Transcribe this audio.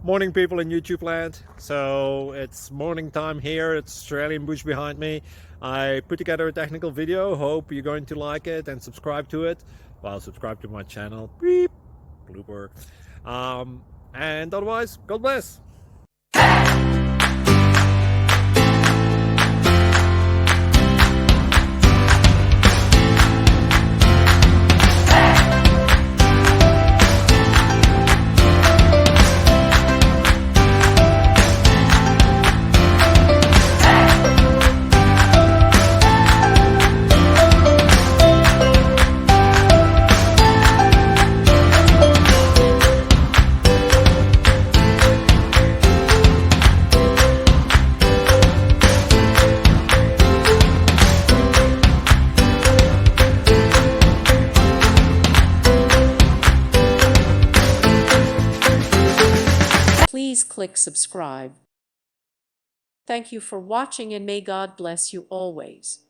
Morning, people in YouTube land. So it's morning time here. It's Australian bush behind me. I put together a technical video. Hope you're going to like it and subscribe to it. Well, subscribe to my channel. Beep, blooper. And otherwise, God bless. Please click subscribe. Thank you for watching and may God bless you always.